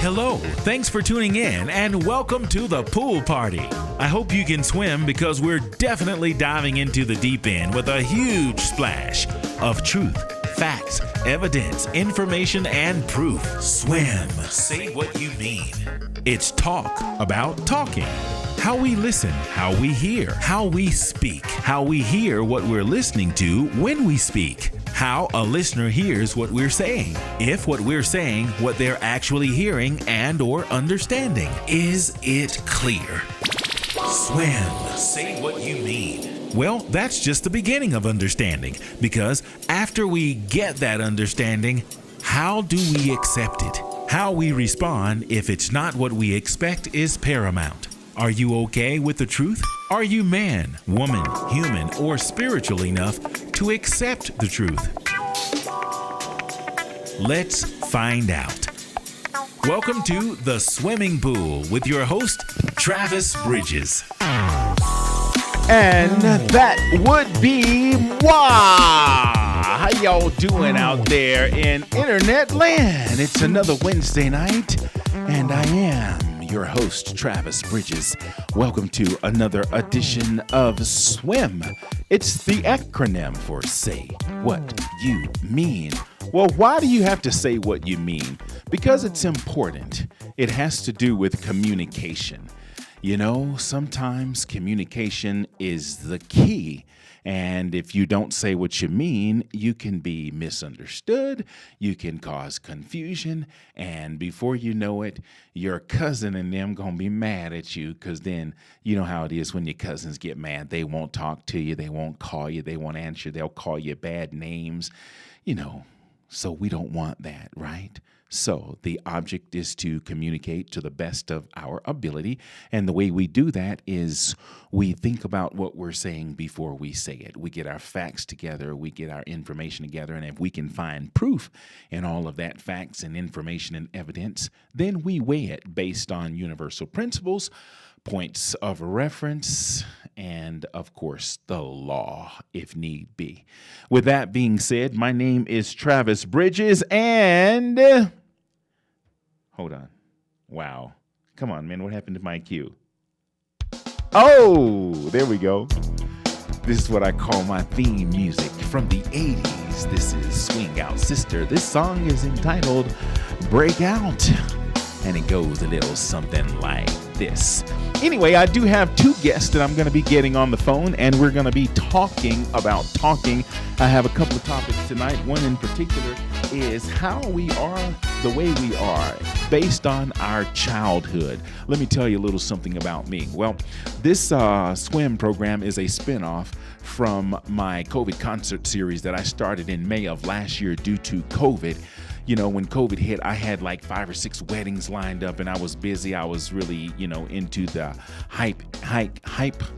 Hello, thanks for tuning in and welcome to the pool party. I hope you can swim because we're definitely diving into the deep end with a huge splash of truth, facts, evidence, information, and proof. Swim. Say what you mean. It's talk about talking. How we listen, how we hear, how we speak, how we hear what we're listening to when we speak, how a listener hears what we're saying, if what we're saying, what they're actually hearing and or understanding. Is it clear? Swim. Say what you mean. Well, that's just the beginning of understanding, because after we get that understanding, how do we accept it? How we respond if it's not what we expect is paramount. Are you okay with the truth? Are you man, woman, human, or spiritual enough to accept the truth? Let's find out. Welcome to the Swimming Pool with your host, Travis Bridges. And that would be why. How y'all doing out there in internet land? It's another Wednesday night, and I am your host, Travis Bridges. Welcome to another edition of SWYM. It's the acronym for Say What You Mean. Well, why do you have to say what you mean? Because it's important. It has to do with communication. You know, sometimes communication is the key. And if you don't say what you mean, you can be misunderstood, you can cause confusion, and before you know it, your cousin and them gonna be mad at you, because then you know how it is when your cousins get mad. They won't talk to you, they won't call you, they won't answer, they'll call you bad names, you know. So we don't want that, right? So the object is to communicate to the best of our ability. And the way we do that is we think about what we're saying before we say it. We get our facts together, we get our information together, and if we can find proof in all of that facts and information and evidence, then we weigh it based on universal principles, points of reference, and of course, the law, if need be. With that being said, my name is Travis Bridges, and hold on. Wow. Come on, man. What happened to my cue? Oh, there we go. This is what I call my theme music from the 80s. This is Swing Out Sister. This song is entitled Break Out, and it goes a little something like this. Anyway, I do have two guests that I'm going to be getting on the phone, and we're going to be talking about talking. I have a couple of topics tonight. One in particular is how we are the way we are based on our childhood. Let me tell you a little something about me. Well, this SWYM program is a spinoff from my COVID concert series that I started in May of last year due to COVID. You know, when COVID hit, I had like 5 or 6 weddings lined up, and I was busy. I was really, into the hype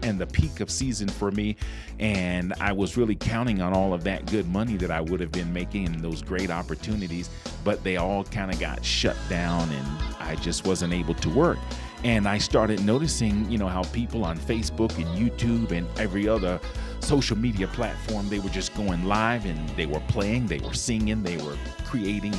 and the peak of season for me. And I was really counting on all of that good money that I would have been making and those great opportunities, but they all kind of got shut down, and I just wasn't able to work. And I started noticing, how people on Facebook and YouTube and every other social media platform, they were just going live, and they were playing, they were singing, they were creating,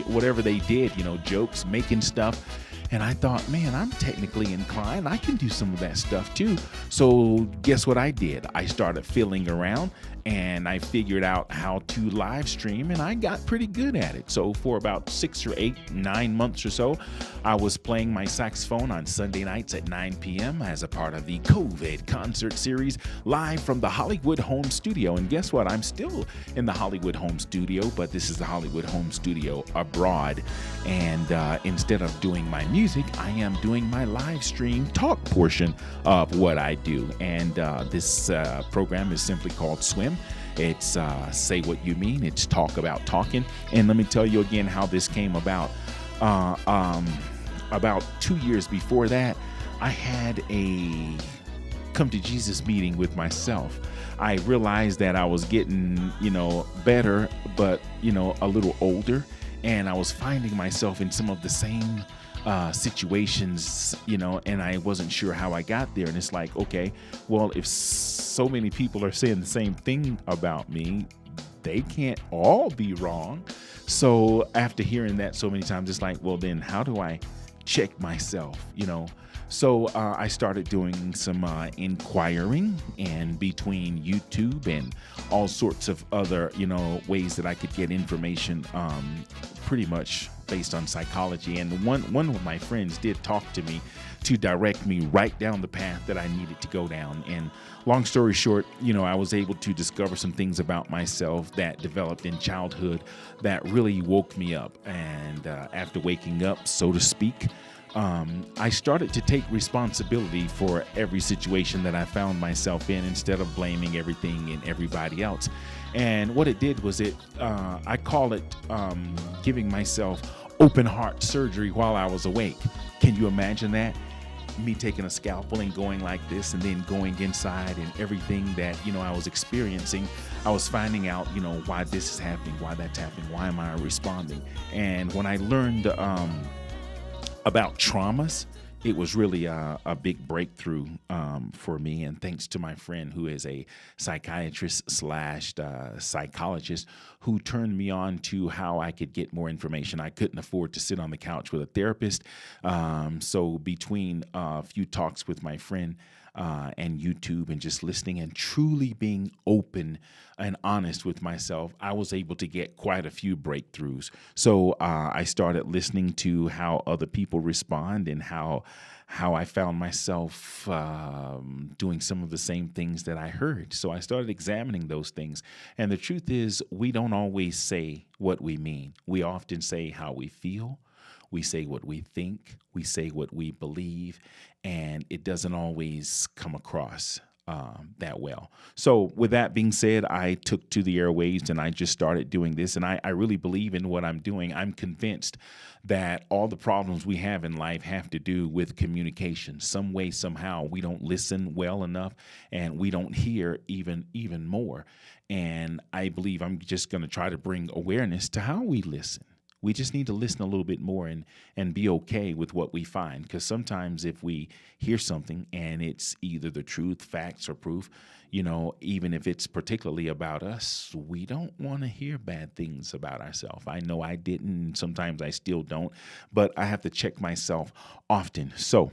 whatever they did, jokes, making stuff. And I thought, man, I'm technically inclined. I can do some of that stuff too. So guess what I did? I started feeling around, and I figured out how to live stream, and I got pretty good at it. So for about 6 or 8, 9 months or so, I was playing my saxophone on Sunday nights at 9 p.m. as a part of the COVID concert series live from the Hollywood Home Studio. And guess what? I'm still in the Hollywood Home Studio, but this is the Hollywood Home Studio abroad. And instead of doing my music, I am doing my live stream talk portion of what I do. And this program is simply called SWYM. It's Say What You Mean. It's talk about talking. And let me tell you again how this came about. About 2 years before that, I had a come to Jesus meeting with myself. I realized that I was getting, better, but, a little older. And I was finding myself in some of the same situations, and I wasn't sure how I got there. And it's like, okay, well, if so many people are saying the same thing about me, they can't all be wrong. So after hearing that so many times, it's like, well, then how do I check myself, So I started doing some inquiring, and between YouTube and all sorts of other, ways that I could get information, pretty much based on psychology. And one of my friends did talk to me to direct me right down the path that I needed to go down. And long story short, I was able to discover some things about myself that developed in childhood that really woke me up. And after waking up, so to speak, I started to take responsibility for every situation that I found myself in, instead of blaming everything and everybody else. And what it did was I call it giving myself open heart surgery while I was awake. Can you imagine that? Me taking a scalpel and going like this, and then going inside, and everything that, I was experiencing, I was finding out, why this is happening, why that's happening, why am I responding? And when I learned about traumas, it was really a big breakthrough for me. And thanks to my friend, who is a psychiatrist / psychologist, who turned me on to how I could get more information. I couldn't afford to sit on the couch with a therapist. So between a few talks with my friend and YouTube and just listening and truly being open and honest with myself, I was able to get quite a few breakthroughs. So I started listening to how other people respond, and how I found myself doing some of the same things that I heard. So I started examining those things. And the truth is, we don't always say what we mean. We often say how we feel. We say what we think. We say what we believe. And it doesn't always come across that well. So with that being said, I took to the airwaves and I just started doing this. And I really believe in what I'm doing. I'm convinced that all the problems we have in life have to do with communication. Some way, somehow, we don't listen well enough, and we don't hear even more. And I believe I'm just going to try to bring awareness to how we listen. We just need to listen a little bit more and be okay with what we find. Because sometimes if we hear something and it's either the truth, facts, or proof, even if it's particularly about us, we don't want to hear bad things about ourselves. I know I didn't. Sometimes I still don't. But I have to check myself often. So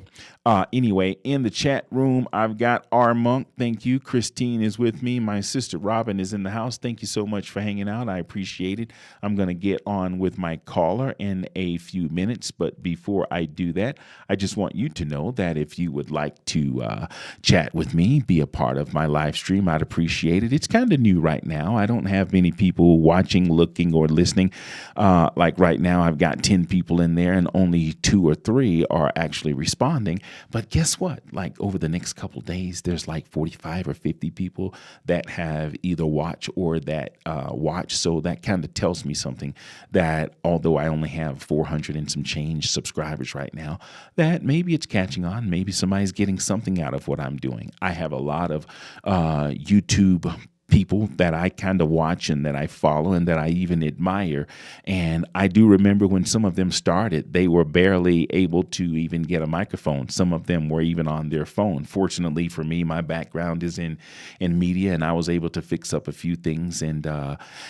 anyway, in the chat room, I've got R. Monk. Thank you. Christine is with me. My sister Robin is in the house. Thank you so much for hanging out. I appreciate it. I'm going to get on with my caller in a few minutes. But before I do that, I just want you to know that if you would like to chat with me, be a part of my live stream, I'd appreciate it. It's kind of new right now. I don't have many people watching, looking, or listening. Like right now, I've got 10 people in there and only 2 or 3 are actually responding. But guess what? Like over the next couple days, there's like 45 or 50 people that have either watched or that watch. So that kind of tells me something, that although I only have 400 and some change subscribers right now, that maybe it's catching on. Maybe somebody's getting something out of what I'm doing. I have a lot of YouTube people that I kind of watch and that I follow and that I even admire. And I do remember when some of them started, they were barely able to even get a microphone. Some of them were even on their phone. Fortunately for me, my background is in media, and I was able to fix up a few things. And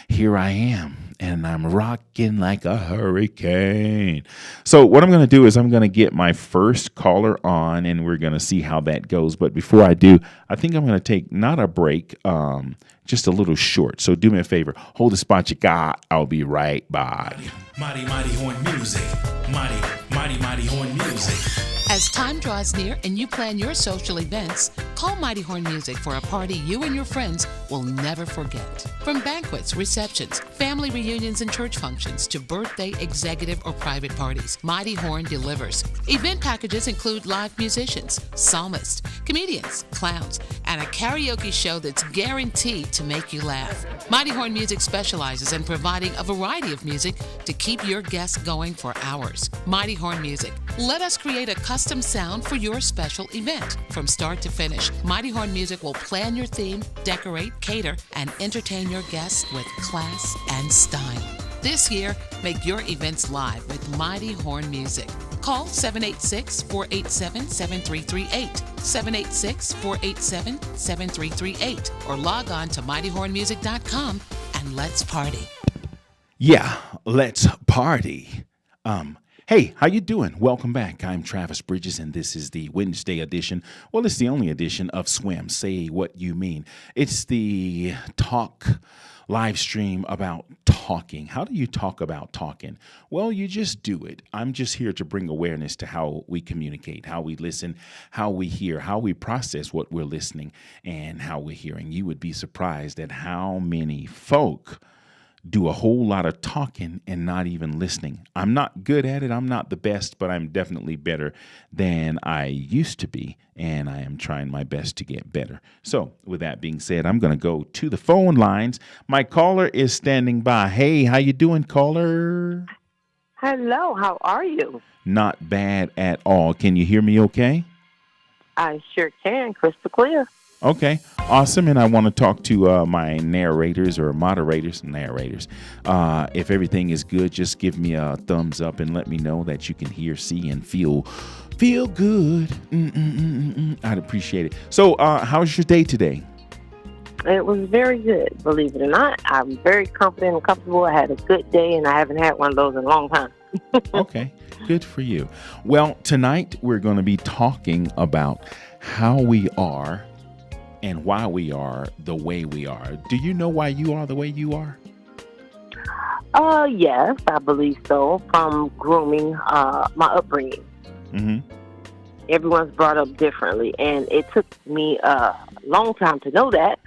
here I am, and I'm rocking like a hurricane. So what I'm going to do is I'm going to get my first caller on, and we're going to see how that goes. But before I do, I think I'm going to take not a break, just a little short. So do me a favor, hold the spot you got. I'll be right back. Mighty Horn Music. Mighty Horn Music. As time draws near and you plan your social events, call Mighty Horn Music for a party you and your friends will never forget. From banquets, receptions, family reunions, and church functions to birthday, executive, or private parties, Mighty Horn delivers. Event packages include live musicians, psalmists, comedians, clowns, and a karaoke show that's guaranteed to make you laugh. Mighty Horn Music specializes in providing a variety of music to keep your guests going for hours. Mighty Horn Music. Let us create a custom sound for your special event. From start to finish, Mighty Horn Music will plan your theme, decorate, cater, and entertain your guests with class and style. This year, make your events live with Mighty Horn Music. Call 786-487-7338, 786-487-7338, or log on to mightyhornmusic.com and let's party. Yeah, let's party. Hey, how you doing? Welcome back. I'm Travis Bridges, and this is the Wednesday edition. Well, it's the only edition of SWYM, Say What You Mean. It's the talk live stream about talking. How do you talk about talking? Well, you just do it. I'm just here to bring awareness to how we communicate, how we listen, how we hear, how we process what we're listening, and how we're hearing. You would be surprised at how many folk do a whole lot of talking and not even listening. I'm not good at it. I'm not the best, but I'm definitely better than I used to be, and I am trying my best to get better. So with that being said, I'm going to go to the phone lines. My caller is standing by. Hey, how you doing, caller? Hello, how are you? Not bad at all. Can you hear me okay? I sure can, crystal clear. Okay, awesome. And I want to talk to my narrators or moderators. If everything is good, just give me a thumbs up and let me know that you can hear, see, and feel good. I'd appreciate it. So how's your day today? It was very good, believe it or not. I'm very confident and comfortable. I had a good day, and I haven't had one of those in a long time. Okay, good for you. Well, tonight we're going to be talking about how we are and why we are the way we are. Do you know why you are the way you are? Yes, I believe so. From grooming, my upbringing. Mm-hmm. Everyone's brought up differently, and it took me a long time to know that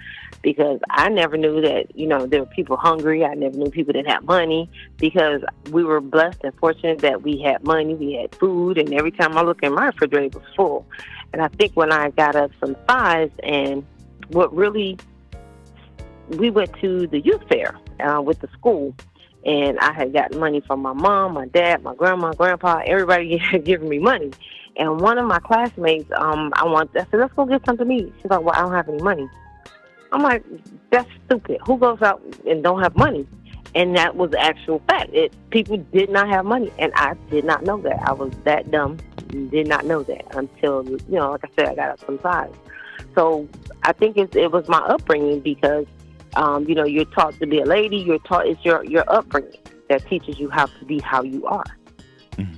because I never knew that, there were people hungry. I never knew people didn't have money because we were blessed and fortunate that we had money, we had food, and every time I look in my refrigerator, it was full. And I think when I got up some size and we went to the youth fair with the school, and I had gotten money from my mom, my dad, my grandma, grandpa, everybody giving me money. And one of my classmates, I said, let's go get something to eat. She's like, well, I don't have any money. I'm like, that's stupid. Who goes out and don't have money? And that was the actual fact. People did not have money, and I did not know that. I was that dumb, did not know that until, like I said, I got up some size. So I think it was my upbringing because, you're taught to be a lady. You're taught it's your upbringing that teaches you how to be how you are. Mm-hmm.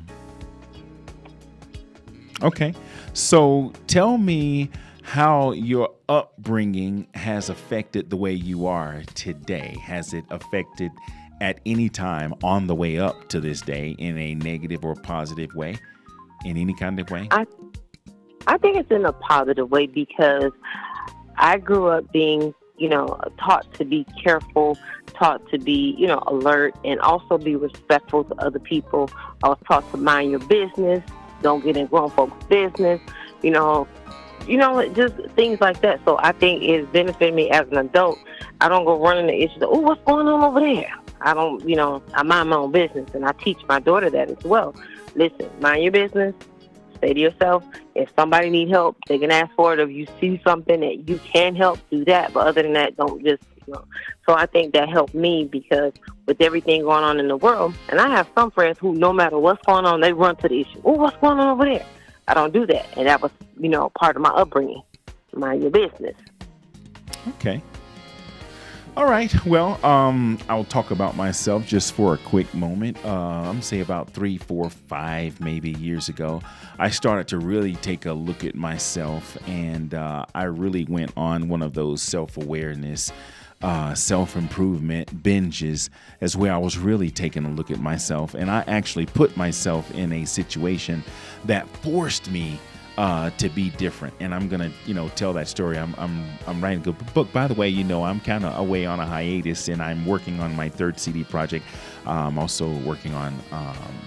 Okay, so tell me how your upbringing has affected the way you are today. Has it affected at any time on the way up to this day in a negative or positive way, in any kind of way? I think it's in a positive way because I grew up being, taught to be careful, taught to be, alert, and also be respectful to other people. I was taught to mind your business, don't get in grown folks' business, just things like that. So I think it's benefited me as an adult. I don't go running the issues of, what's going on over there? I don't, I mind my own business, and I teach my daughter that as well. Listen, mind your business. Stay to yourself. If somebody needs help, they can ask for it. If you see something that you can help, do that. But other than that, don't just, So I think that helped me because with everything going on in the world, and I have some friends who, no matter what's going on, they run to the issue. What's going on over there? I don't do that. And that was, part of my upbringing. Mind your business. Okay. All right. Well, I'll talk about myself just for a quick moment. I'm say about 3, 4, 5 maybe years ago, I started to really take a look at myself, and I really went on one of those self-awareness, self-improvement binges as where I was really taking a look at myself, and I actually put myself in a situation that forced me to be different. And I'm gonna, tell that story. I'm writing a good book. By the way, I'm kind of away on a hiatus, and I'm working on my third CD project. I'm also working on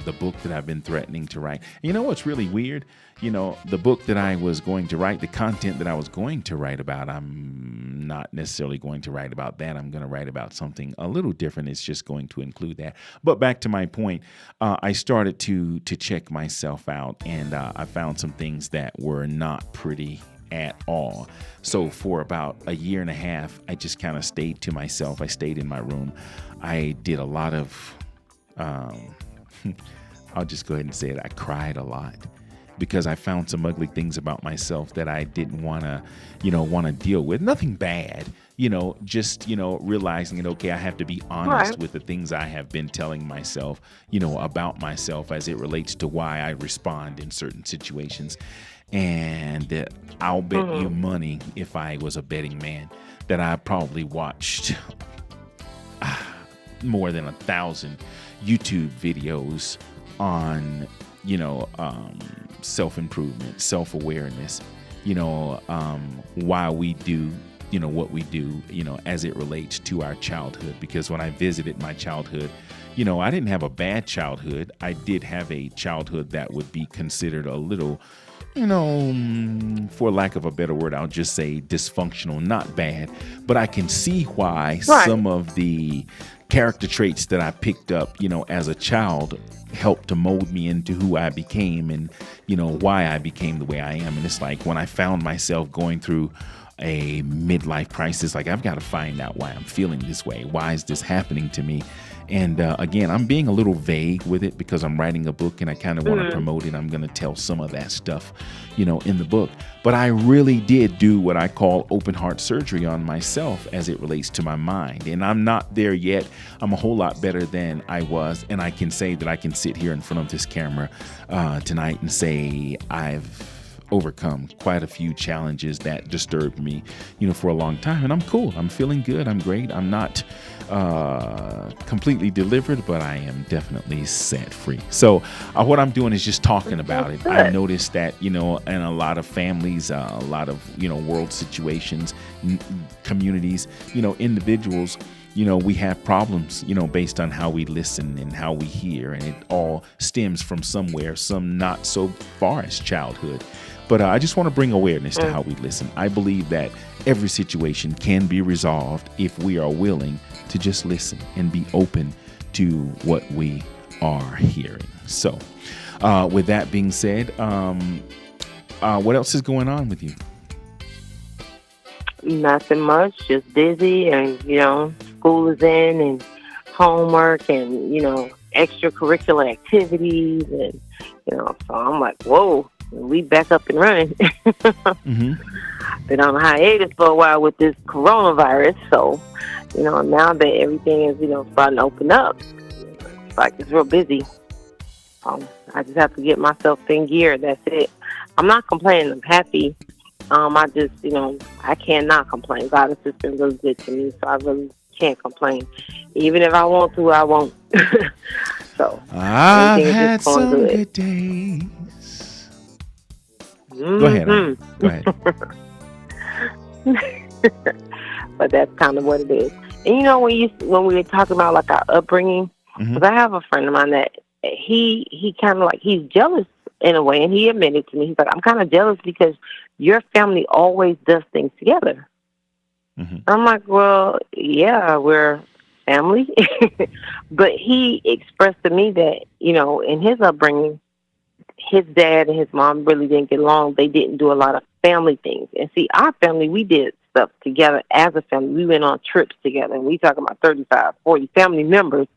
the book that I've been threatening to write. And you know what's really weird? The book that I was going to write, the content that I was going to write about, I'm not necessarily going to write about that. I'm going to write about something a little different. It's just going to include that. But back to my point, I started to check myself out, and I found some things that were not pretty at all. So for about a year and a half, I just kind of stayed to myself. I stayed in my room. I did a lot of, I'll just go ahead and say it. I cried a lot, because I found some ugly things about myself that I didn't want to deal with. Nothing bad, just, realizing that, okay, I have to be honest with the things I have been telling myself, about myself as it relates to why I respond in certain situations. And I'll bet you money, if I was a betting man, that I probably watched more than 1,000 YouTube videos on, self-improvement, self-awareness, why we do, what we do, as it relates to our childhood. Because when I visited my childhood, I didn't have a bad childhood. I did have a childhood that would be considered a little, for lack of a better word, I'll just say dysfunctional, not bad. But I can see why some of the character traits that I picked up, as a child helped to mold me into who I became, and, why I became the way I am. And it's like when I found myself going through a midlife crisis, like, I've got to find out why I'm feeling this way. Why is this happening to me? And again, I'm being a little vague with it because I'm writing a book and I kind of want to promote it. I'm going to tell some of that stuff, in the book. But I really did do what I call open heart surgery on myself as it relates to my mind. And I'm not there yet. I'm a whole lot better than I was. And I can say that I can sit here in front of this camera tonight and say I've overcome quite a few challenges that disturbed me, for a long time. And I'm cool. I'm feeling good. I'm great. I'm not completely delivered, but I am definitely set free. So what I'm doing is just talking about it. I noticed that, in a lot of families, a lot of, world situations, communities, individuals, we have problems, based on how we listen and how we hear. And it all stems from somewhere, some not so far as childhood. But I just want to bring awareness to how we listen. I believe that every situation can be resolved if we are willing to just listen and be open to what we are hearing. So with that being said, what else is going on with you? Nothing much, just busy, and school is in, and homework, and extracurricular activities, and so I'm like, whoa, we back up and running. Been on a hiatus for a while with this coronavirus, so now that everything is starting to open up, it's like it's real busy. I just have to get myself in gear. That's it. I'm not complaining. I'm happy. I just, I cannot complain. God has just been really good to me, so I really can't complain. Even if I want to, I won't. So I've had some good days. Go ahead. Go ahead. But that's kind of what it is. And when we were talking about like our upbringing, because I have a friend of mine that he kind of like, he's jealous in a way, and he admitted to me, he's like, I'm kind of jealous because your family always does things together. I'm like, well, yeah, we're family. But he expressed to me that, in his upbringing, his dad and his mom really didn't get along. They didn't do a lot of family things. And see, our family, we did stuff together as a family. We went on trips together, and we talking about 35, 40 family members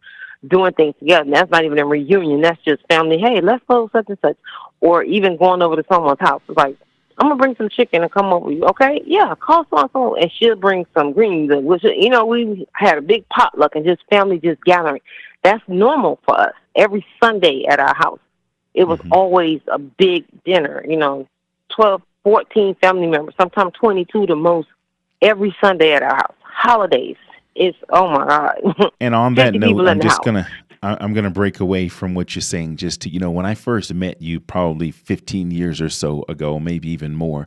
doing things together. And that's not even a reunion. That's just family. Hey, let's go such and such. Or even going over to someone's house. It's like, I'm going to bring some chicken and come over. You okay? Yeah, call someone. And she'll bring some greens. And we had a big potluck and just family just gathering. That's normal for us. Every Sunday at our house, it was always a big dinner. 12, 14 family members, sometimes 22 the most, every Sunday at our house. Holidays. It's, oh my God. And on that note, I'm going to break away from what you're saying just to, when I first met you probably 15 years or so ago, maybe even more,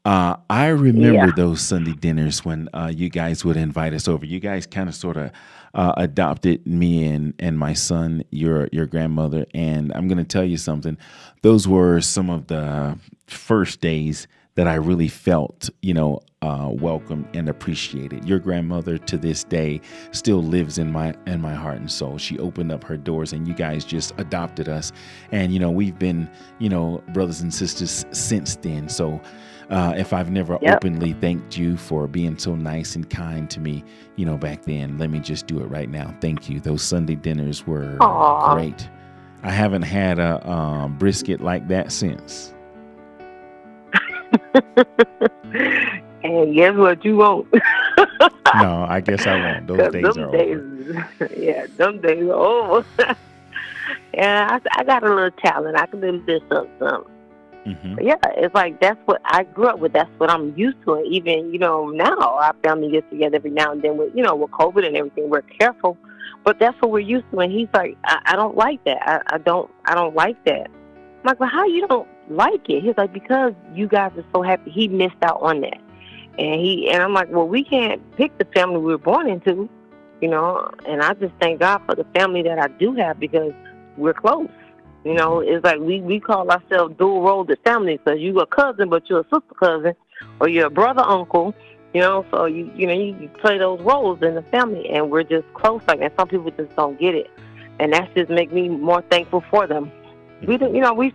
I remember Yeah. those Sunday dinners when you guys would invite us over. You guys kind of sort of adopted me and my son, your grandmother. And I'm going to tell you something. Those were some of the first days that I really felt, welcomed and appreciated. Your grandmother to this day still lives in my heart and soul. She opened up her doors and you guys just adopted us. And, we've been, brothers and sisters since then. So if I've never Yep. openly thanked you for being so nice and kind to me, back then, let me just do it right now. Thank you. Those Sunday dinners were Aw. great. I haven't had a brisket like that since. And guess what you won't? No, I guess I won't. Those 'Cause days them are days, over. yeah, them days are over. Yeah, I got a little talent. I can do this up some. Hmm. But yeah, it's like that's what I grew up with. That's what I'm used to. And even now our family gets together every now and then with with COVID and everything. We're careful, but that's what we're used to. And he's like, I don't like that. I don't like that. I'm like, well, how you don't like it? He's like, because you guys are so happy. He missed out on that. And I'm like, well, we can't pick the family we were born into, and I just thank God for the family that I do have because we're close. It's like we call ourselves dual rolled family because you're a cousin, but you're a sister cousin, or you're a brother uncle, so you play those roles in the family, and we're just close like that. Some people just don't get it, and that just make me more thankful for them. We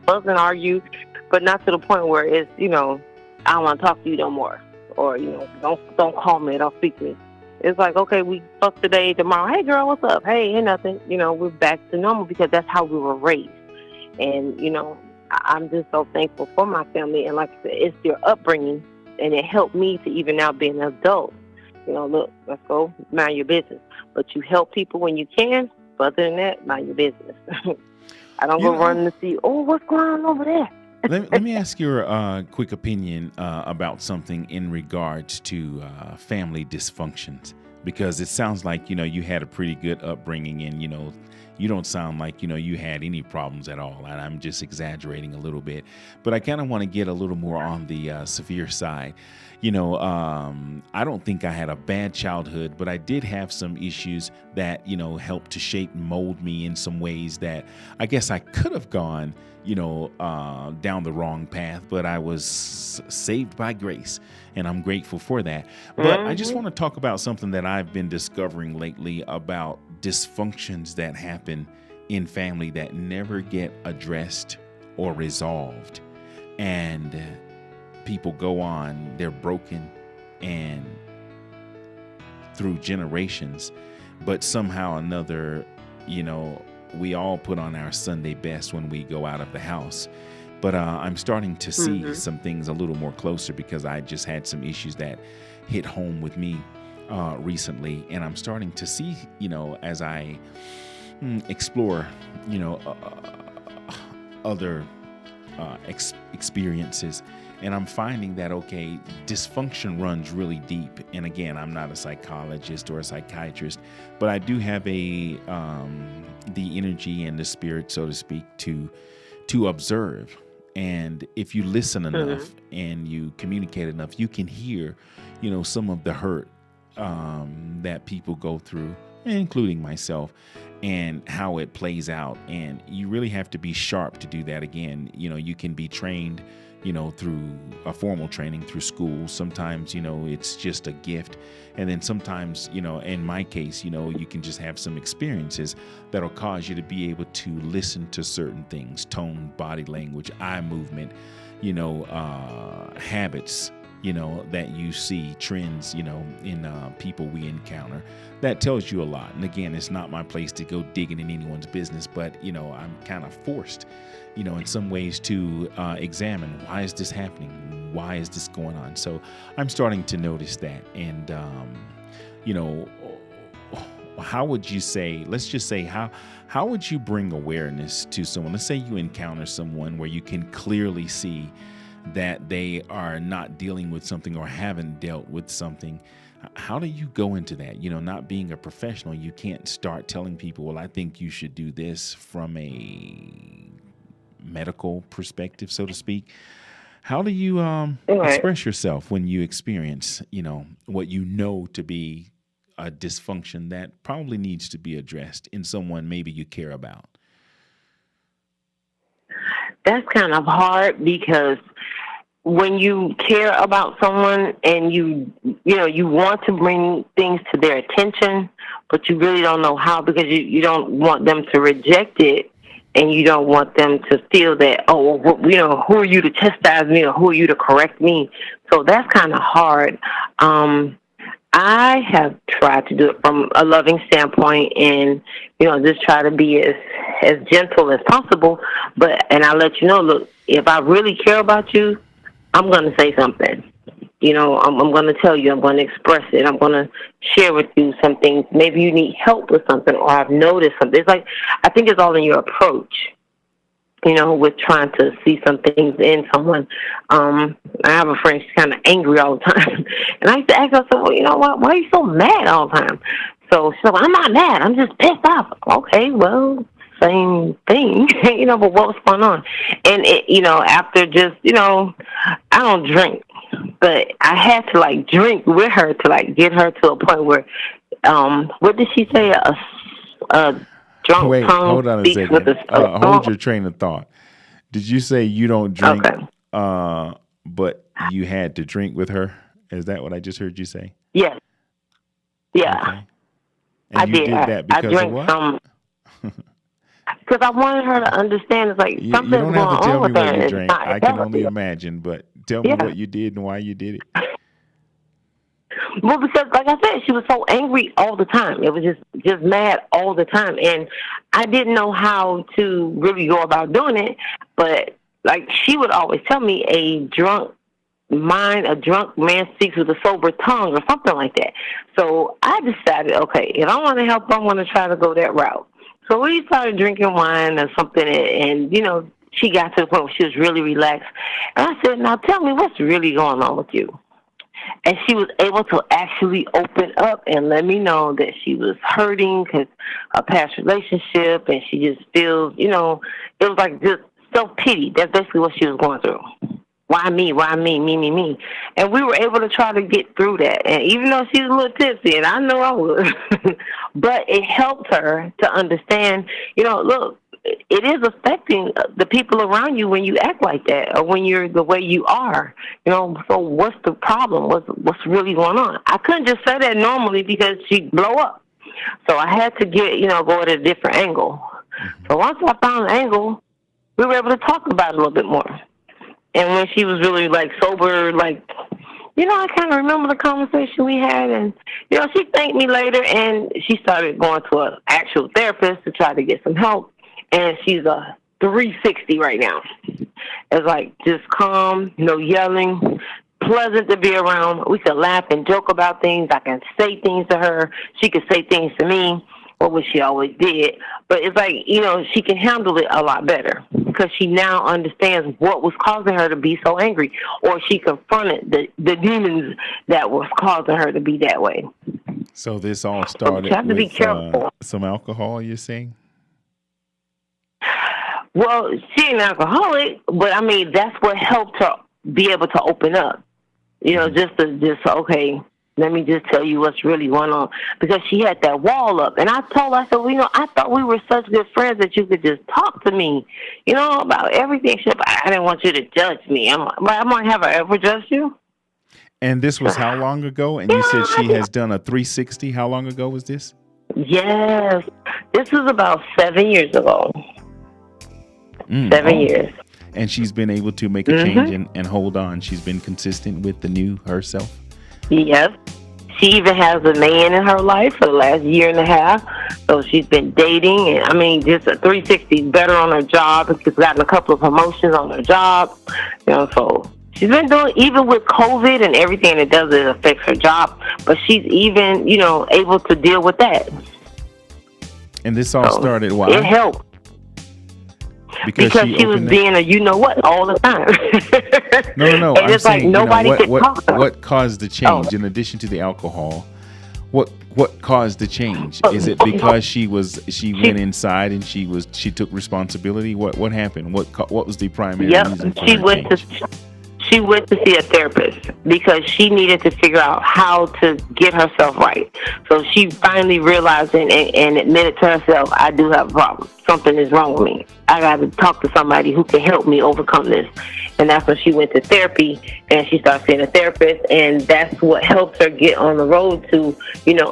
fuss and argue, but not to the point where it's I don't want to talk to you no more. Or don't call me, don't speak to me. It's like, okay, we fuck today, tomorrow. Hey girl, what's up? Hey, ain't nothing. We're back to normal because that's how we were raised. And I'm just so thankful for my family. And like I said, it's their upbringing, and it helped me to even now be an adult. Look, let's go mind your business. But you help people when you can. But other than that, mind your business. I don't go running to see, what's going on over there. Let me ask your quick opinion about something in regards to family dysfunctions, because it sounds like, you had a pretty good upbringing and, you don't sound like, you had any problems at all. And I'm just exaggerating a little bit, but I kind of want to get a little more on the severe side. I don't think I had a bad childhood, but I did have some issues that, helped to shape and mold me in some ways that I guess I could have gone down the wrong path, but I was saved by grace, and I'm grateful for that. But I just want to talk about something that I've been discovering lately about dysfunctions that happen in family that never get addressed or resolved. And people go on, they're broken and through generations, but somehow or another, we all put on our Sunday best when we go out of the house. But I'm starting to see some things a little more closer because I just had some issues that hit home with me recently. And I'm starting to see, as I explore, other experiences. And I'm finding that, okay, dysfunction runs really deep. And again, I'm not a psychologist or a psychiatrist, but I do have the energy and the spirit, so to speak, to observe. And if you listen enough and you communicate enough, you can hear, some of the hurt that people go through, including myself, and how it plays out. And you really have to be sharp to do that. Again, you can be trained, through a formal training through school. Sometimes, it's just a gift. And then sometimes, in my case, you can just have some experiences that'll cause you to be able to listen to certain things, tone, body language, eye movement, habits, that you see, trends, in people we encounter. That tells you a lot. And again, it's not my place to go digging in anyone's business, but, I'm kind of forced, in some ways to examine, why is this happening? Why is this going on? So I'm starting to notice that. And, how would you say, let's just say, how would you bring awareness to someone? Let's say you encounter someone where you can clearly see that they are not dealing with something or haven't dealt with something How do you go into that? Not being a professional, you can't start telling people, well, I think you should do this from a medical perspective, so to speak. How do you express yourself when you experience, what to be a dysfunction that probably needs to be addressed in someone maybe you care about? That's kind of hard because when you care about someone and you want to bring things to their attention, but you really don't know how because you don't want them to reject it and you don't want them to feel that, who are you to chastise me or who are you to correct me? So that's kind of hard. I have tried to do it from a loving standpoint and, just try to be as gentle as possible. And I'll let you know, look, if I really care about you, I'm going to say something. I'm going to tell you, I'm going to express it. I'm going to share with you some things. Maybe you need help with something or I've noticed something. It's like, I think it's all in your approach, with trying to see some things in someone. I have a friend, she's kind of angry all the time. And I used to ask her, well, why are you so mad all the time? So she's like, I'm not mad. I'm just pissed off. Okay, well, same thing, but what was going on? And, after just, I don't drink, but I had to, drink with her to, get her to a point where, what did she say? A drunk Wait, tongue hold on a speaks second. with a Hold your train of thought. Did you say you don't drink, Okay. But you had to drink with her? Is that what I just heard you say? Yes. Yeah. Okay. And I you did. did that I because of drank what? some. Because I wanted her to understand it's like You something's don't going have to on tell me with her. what you It's drank. not I can healthy. only imagine, but tell me Yeah. what you did and why you did it. Well, because like I said, she was so angry all the time. It was just mad all the time, and I didn't know how to really go about doing it. But she would always tell me, a drunk man speaks with a sober tongue, or something like that. So I decided, okay, if I want to help, I want to try to go that route. So we started drinking wine or something, and she got to the point where she was really relaxed. And I said, now tell me what's really going on with you. And she was able to actually open up and let me know that she was hurting because a past relationship, and she just feels, it was like just self-pity. That's basically what she was going through. Why me? Why me? Me. And we were able to try to get through that. And even though she was a little tipsy, and I know I was, but it helped her to understand, look, it is affecting the people around you when you act like that or when you're the way you are. So what's the problem? What's really going on? I couldn't just say that normally because she'd blow up. So I had to go at a different angle. So once I found an angle, we were able to talk about it a little bit more. And when she was really sober, I kind of remember the conversation we had, and she thanked me later, and she started going to an actual therapist to try to get some help. And she's a 360 right now. It's just calm, no yelling, pleasant to be around. We could laugh and joke about things. I can say things to her. She could say things to me, which she always did. But it's she can handle it a lot better because she now understands what was causing her to be so angry, or she confronted the demons that was causing her to be that way. So this all started you have to be careful. Some alcohol, you're saying? Well, she ain't an alcoholic, but that's what helped her be able to open up. Okay, let me just tell you what's really going on. Because she had that wall up. And I told her, I said, I thought we were such good friends that you could just talk to me, about everything. She said, I didn't want you to judge me. I'm like, have I ever judged you? And this was how long ago? And you said she has done a 360. How long ago was this? Yes. This was about 7 years ago. 7 years. And she's been able to make a change and hold on. She's been consistent with the new herself. Yes. She even has a man in her life for the last year and a half. So she's been dating. And just a 360, better on her job. She's gotten a couple of promotions on her job. So she's been doing, even with COVID and everything it does, it affects her job. But she's even, able to deal with that. And this all started why? It helped. Because she was being a you know what all the time. No. And it's like nobody could talk to her. What caused the change in addition to the alcohol? What caused the change? Is it because she went inside and she took responsibility? What happened? What was the primary reason for her change? She went to see a therapist because she needed to figure out how to get herself right. So she finally realized and admitted to herself, I do have a problem. Something is wrong with me. I got to talk to somebody who can help me overcome this. And that's when she went to therapy, and she started seeing a therapist, and that's what helped her get on the road to,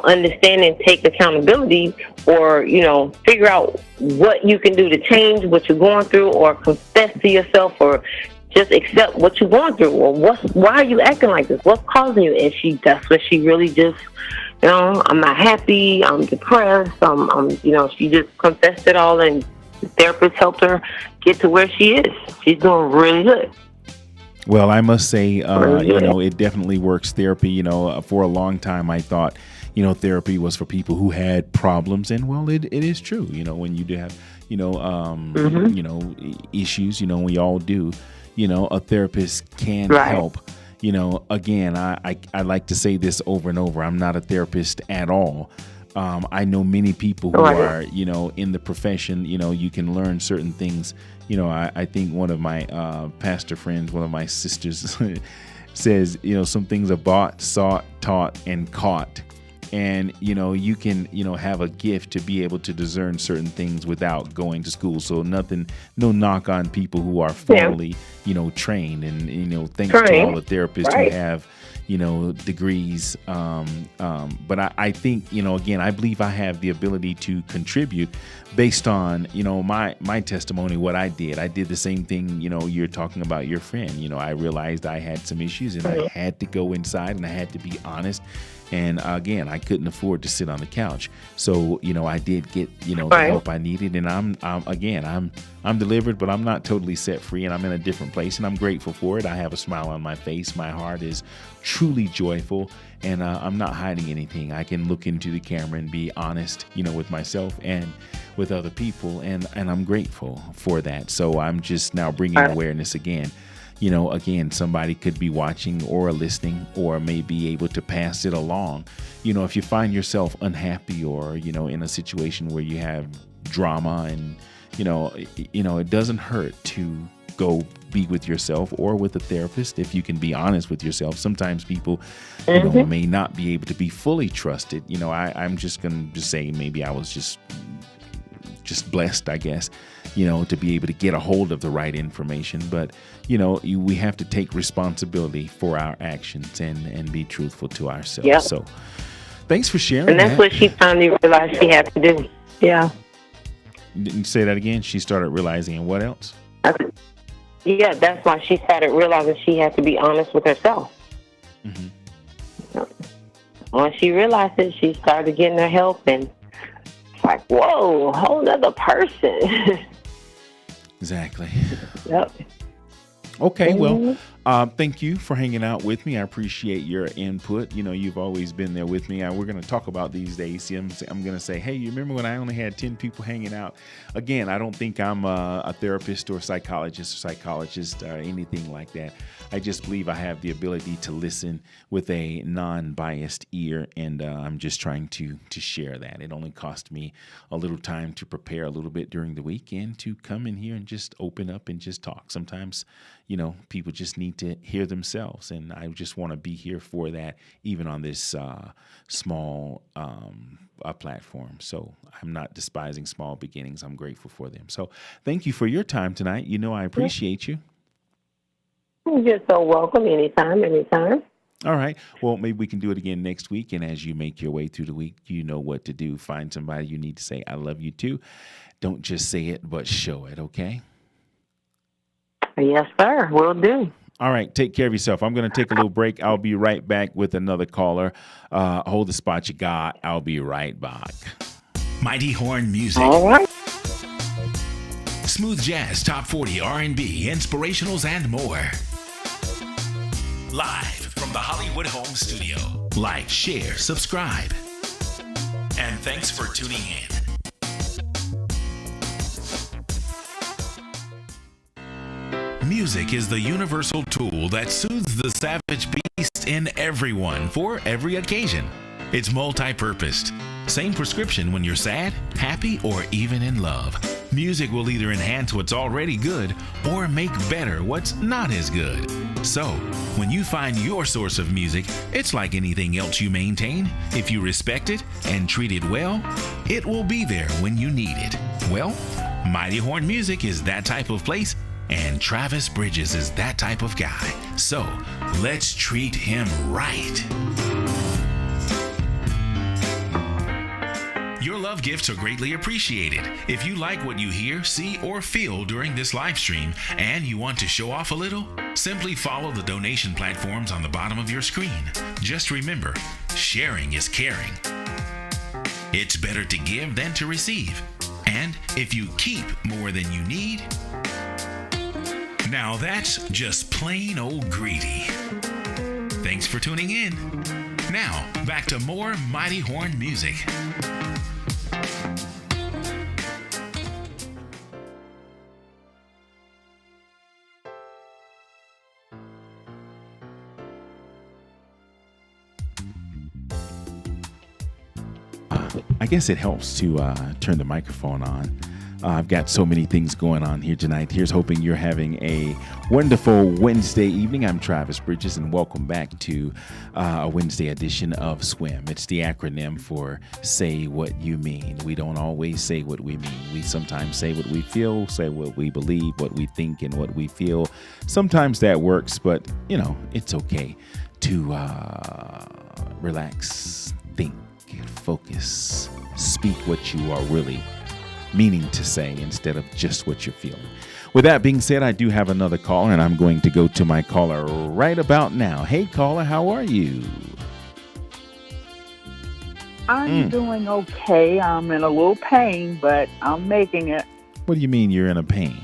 understand and take accountability, or, figure out what you can do to change what you're going through, or confess to yourself, or just accept what you're going through, or why are you acting like this? What's causing you? And that's when she really just, I'm not happy, I'm depressed, she just confessed it all, and the therapist helped her get to where she is. She's doing really good. Well, I must say, it definitely works. Therapy, for a long time, I thought, therapy was for people who had problems, and well, it is true. When you do have, issues, we all do. A therapist can help. Again, I like to say this over and over. I'm not a therapist at all. I know many people who are, in the profession, you can learn certain things. I think one of my pastor friends, one of my sisters says, some things are bought, sought, taught, and caught. And, you can, have a gift to be able to discern certain things without going to school. So no knock on people who are formally, trained. And, thanks to all the therapists who have, degrees. But I think, again, I believe I have the ability to contribute based on, my testimony, what I did. I did the same thing, you're talking about your friend. I realized I had some issues, and I had to go inside, and I had to be honest. And again, I couldn't afford to sit on the couch. So, I did get, the help I needed. And I'm delivered, but I'm not totally set free, and I'm in a different place, and I'm grateful for it. I have a smile on my face. My heart is truly joyful, and I'm not hiding anything. I can look into the camera and be honest, with myself and with other people. And I'm grateful for that. So I'm just now bringing awareness again. Again, somebody could be watching or listening, or may be able to pass it along. If you find yourself unhappy, or, in a situation where you have drama, and, it doesn't hurt to go be with yourself or with a therapist if you can be honest with yourself. Sometimes people, may not be able to be fully trusted. I'm just going to say maybe I was just blessed, I guess, to be able to get a hold of the right information. But, we have to take responsibility for our actions and be truthful to ourselves. Yep. So thanks for sharing. And that's what she finally realized she had to do. Yeah. Didn't say that again? She started realizing, and what else? Yeah, that's why she started realizing she had to be honest with herself. Mm-hmm. Once she realized it, she started getting her help, and it's like, whoa, a whole other person. Exactly. Yep. Okay, well, thank you for hanging out with me. I appreciate your input. You've always been there with me. We're going to talk about these days. See, I'm going to say, hey, you remember when I only had 10 people hanging out? Again, I don't think I'm a therapist or psychologist or anything like that. I just believe I have the ability to listen with a non-biased ear, and I'm just trying to share that. It only cost me a little time to prepare a little bit during the week, and to come in here and just open up and just talk. Sometimes, people just need to hear themselves, and I just want to be here for that, even on this small platform. So I'm not despising small beginnings. I'm grateful for them. So thank you for your time tonight. I appreciate you. You're so welcome. Anytime. All right. Well, maybe we can do it again next week. And as you make your way through the week, you know what to do. Find somebody you need to say, I love you too. Don't just say it, but show it. Okay? Yes, sir. Will do. All right. Take care of yourself. I'm going to take a little break. I'll be right back with another caller. Hold the spot you got. I'll be right back. Mighty Horn Music. All right. Smooth jazz, top 40, R&B, inspirationals, and more. Live from the Hollywood Home Studio. Like, share, subscribe. And thanks for tuning in. Music is the universal tool that soothes the savage beast in everyone for every occasion. It's multi-purposed. Same prescription when you're sad, happy, or even in love. Music will either enhance what's already good or make better what's not as good. So, when you find your source of music, it's like anything else you maintain. If you respect it and treat it well, it will be there when you need it. Well, Mighty Horn Music is that type of place, and Travis Bridges is that type of guy. So, let's treat him right. Your love gifts are greatly appreciated. If you like what you hear, see, or feel during this live stream and you want to show off a little, simply follow the donation platforms on the bottom of your screen. Just remember, sharing is caring. It's better to give than to receive. And if you keep more than you need, now that's just plain old greedy. Thanks for tuning in. Now, back to more Mighty Horn Music. I guess it helps to turn the microphone on. I've got so many things going on here tonight. Here's hoping you're having a wonderful Wednesday evening. I'm Travis Bridges, and welcome back to a Wednesday edition of SWYM. It's the acronym for Say What You Mean. We don't always say what we mean. We sometimes say what we feel, say what we believe, what we think, and what we feel. Sometimes that works, but, it's okay to relax, think, focus, speak what you are really meaning to say instead of just what you're feeling. With that being said, I do have another caller, and I'm going to go to my caller right about now. Hey, caller, how are you? I'm doing okay. I'm in a little pain, but I'm making it. What do you mean you're in a pain?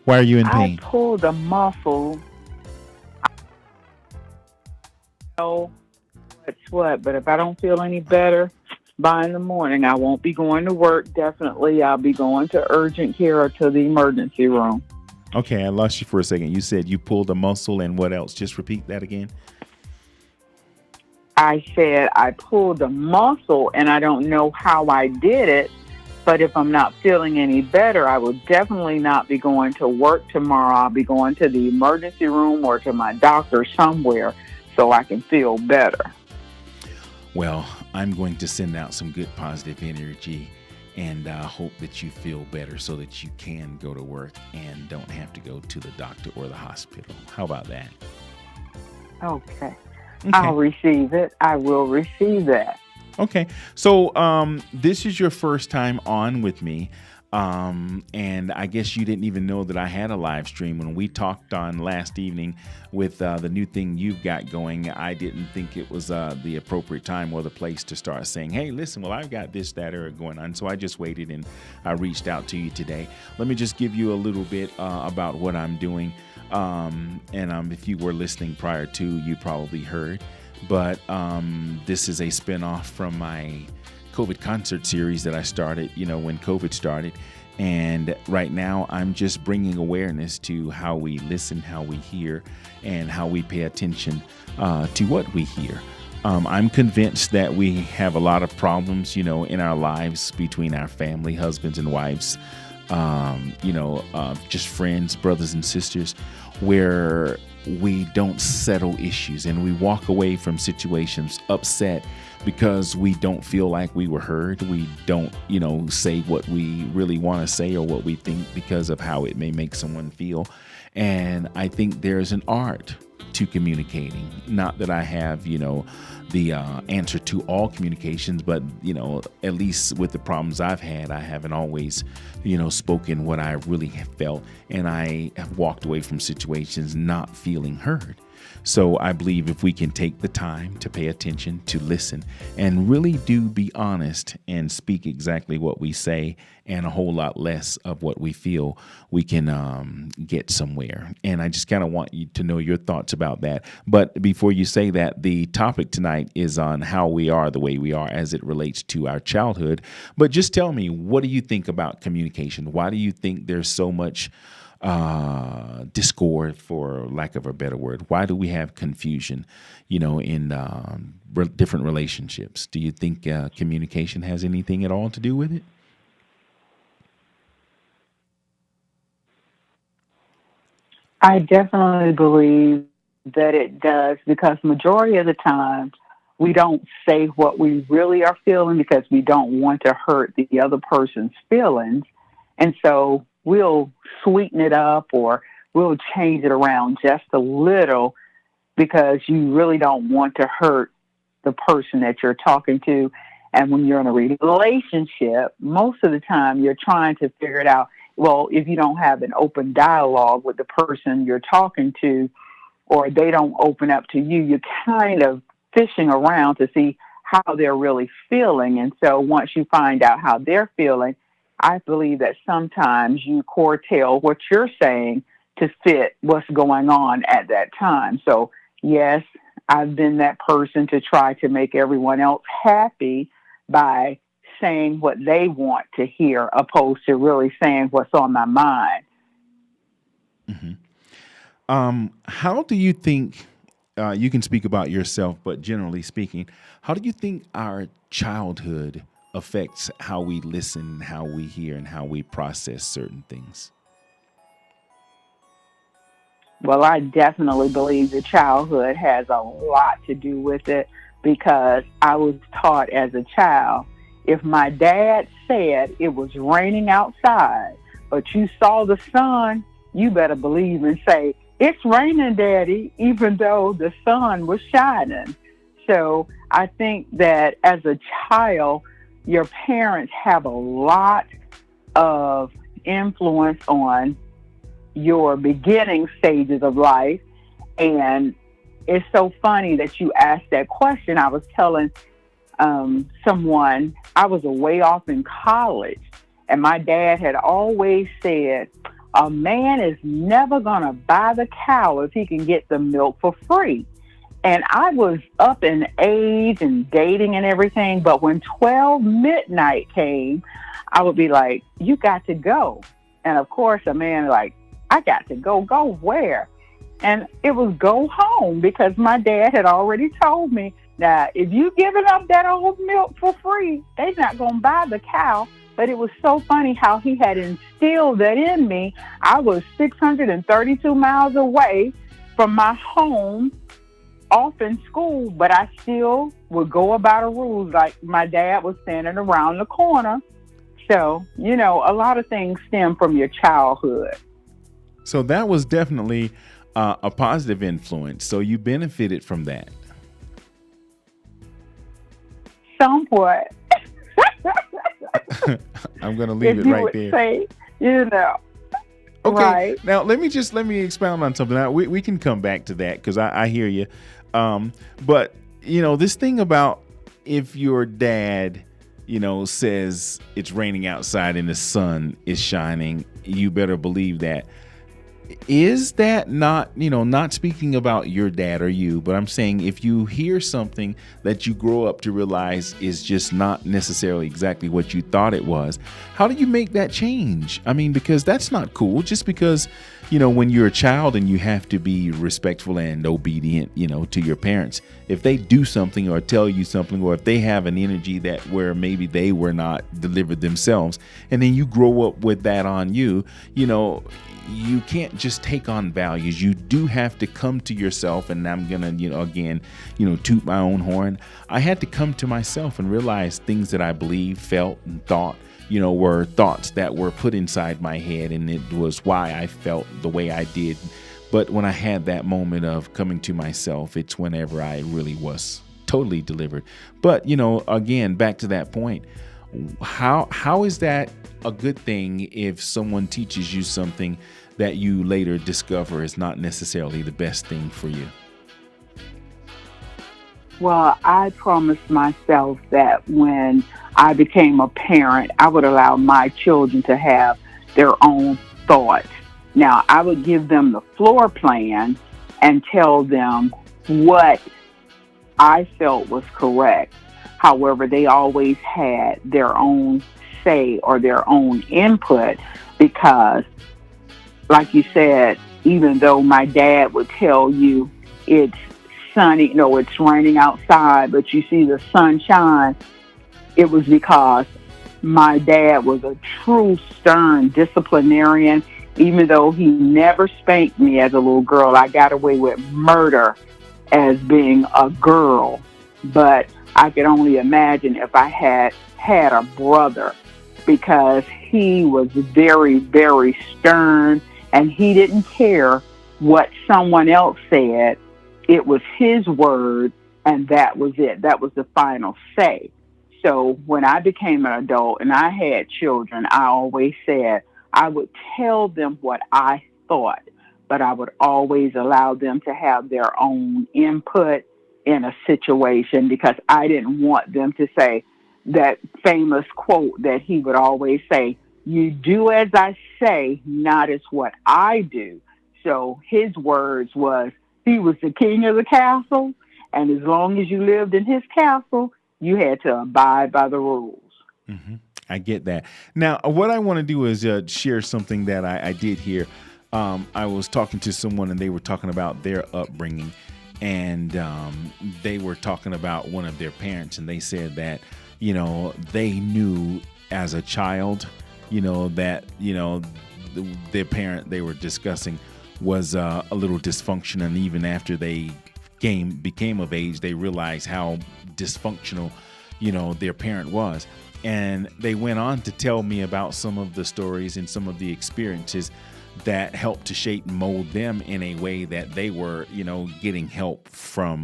Why are you in pain? I pulled a muscle. I don't know what's what, but if I don't feel any better by in the morning, I won't be going to work. Definitely, I'll be going to urgent care or to the emergency room. Okay, I lost you for a second. You said you pulled a muscle and what else? Just repeat that again. I said I pulled a muscle, and I don't know how I did it, but if I'm not feeling any better, I will definitely not be going to work tomorrow. I'll be going to the emergency room or to my doctor somewhere so I can feel better. Well, I'm going to send out some good positive energy and hope that you feel better so that you can go to work and don't have to go to the doctor or the hospital. How about that? Okay. I'll receive it. I will receive that. Okay. So this is your first time on with me. And I guess you didn't even know that I had a live stream when we talked on last evening with the new thing you've got going. I didn't think it was the appropriate time or the place to start saying, hey, listen, well, I've got this, that, or going on. So I just waited and I reached out to you today. Let me just give you a little bit about what I'm doing. And if you were listening prior to, you probably heard. But this is a spinoff from my COVID concert series that I started, when COVID started. And right now I'm just bringing awareness to how we listen, how we hear, and how we pay attention to what we hear. I'm convinced that we have a lot of problems, in our lives between our family, husbands and wives, just friends, brothers and sisters, where we don't settle issues and we walk away from situations upset because we don't feel like we were heard. We don't, say what we really want to say or what we think because of how it may make someone feel. And I think there's an art to communicating. Not that I have, the answer to all communications, but, at least with the problems I've had, I haven't always, spoken what I really have felt. And I have walked away from situations not feeling heard. So I believe if we can take the time to pay attention, to listen, and really do be honest and speak exactly what we say and a whole lot less of what we feel, we can get somewhere. And I just kind of want you to know your thoughts about that. But before you say that, the topic tonight is on how we are the way we are as it relates to our childhood. But just tell me, what do you think about communication? Why do you think there's so much discord, for lack of a better word? Why do we have confusion, in different relationships? Do you think communication has anything at all to do with it? I definitely believe that it does, because majority of the time we don't say what we really are feeling because we don't want to hurt the other person's feelings. And so we'll sweeten it up, or we'll change it around just a little because you really don't want to hurt the person that you're talking to. And when you're in a relationship, most of the time you're trying to figure it out. Well, if you don't have an open dialogue with the person you're talking to, or they don't open up to you, you're kind of fishing around to see how they're really feeling. And so once you find out how they're feeling, I believe that sometimes you curtail what you're saying to fit what's going on at that time. So yes, I've been that person to try to make everyone else happy by saying what they want to hear, opposed to really saying what's on my mind. Hmm. How do you think, you can speak about yourself, but generally speaking, how do you think our childhood affects how we listen, how we hear, and how we process certain things? Well, I definitely believe that childhood has a lot to do with it, because I was taught as a child, if my dad said it was raining outside, but you saw the sun, you better believe and say, "It's raining, Daddy," even though the sun was shining. So I think that as a child, your parents have a lot of influence on your beginning stages of life. And it's so funny that you asked that question. I was telling someone I was away off in college, and my dad had always said, a man is never going to buy the cow if he can get the milk for free. And I was up in age and dating and everything, but when 12 midnight came, I would be like, "You got to go." And of course, a man like, "I got to go. Go where?" And it was go home, because my dad had already told me that if you giving up that old milk for free, they're not going to buy the cow. But it was so funny how he had instilled that in me. I was 632 miles away from my home, off in school, but I still would go about the rules like my dad was standing around the corner. So, a lot of things stem from your childhood. So that was definitely a positive influence. So you benefited from that. Somewhat. I'm going to leave If it you right would there. say, Okay. right. Now let me expound on something. Now we can come back to that, because I hear you. But this thing about, if your dad, says it's raining outside and the sun is shining, you better believe that. Is that not speaking about your dad or you, but I'm saying if you hear something that you grow up to realize is just not necessarily exactly what you thought it was, how do you make that change? I mean, because that's not cool. Just because, when you're a child and you have to be respectful and obedient, to your parents, if they do something or tell you something, or if they have an energy that where maybe they were not delivered themselves, and then you grow up with that on you, you can't just take on values. You do have to come to yourself. And I'm going to, again, toot my own horn. I had to come to myself and realize things that I believed, felt, and thought, were thoughts that were put inside my head. And it was why I felt the way I did. But when I had that moment of coming to myself, it's whenever I really was totally delivered. But, again, back to that point, how is that a good thing if someone teaches you something that you later discover is not necessarily the best thing for you? Well, I promised myself that when I became a parent, I would allow my children to have their own thoughts. Now, I would give them the floor plan and tell them what I felt was correct. However, they always had their own say or their own input, because like you said, even though my dad would tell you it's sunny, no, it's raining outside, but you see the sunshine, it was because my dad was a true stern disciplinarian. Even though he never spanked me as a little girl, I got away with murder as being a girl. But I could only imagine if I had had a brother, because he was very, very stern, and he didn't care what someone else said. It was his word, and that was it. That was the final say. So when I became an adult and I had children, I always said I would tell them what I thought, but I would always allow them to have their own input in a situation, because I didn't want them to say that famous quote that he would always say, "You do as I say, not as what I do." So his words was, he was the king of the castle, and as long as you lived in his castle, you had to abide by the rules. Hmm. I get that. Now, what I want to do is share something that I did here. I was talking to someone, and they were talking about their upbringing, and they were talking about one of their parents, and they said that, they knew as a child, that, their parent they were discussing was a little dysfunctional, and even after they became of age, they realized how dysfunctional, their parent was. And they went on to tell me about some of the stories and some of the experiences that helped to shape and mold them in a way that they were, getting help for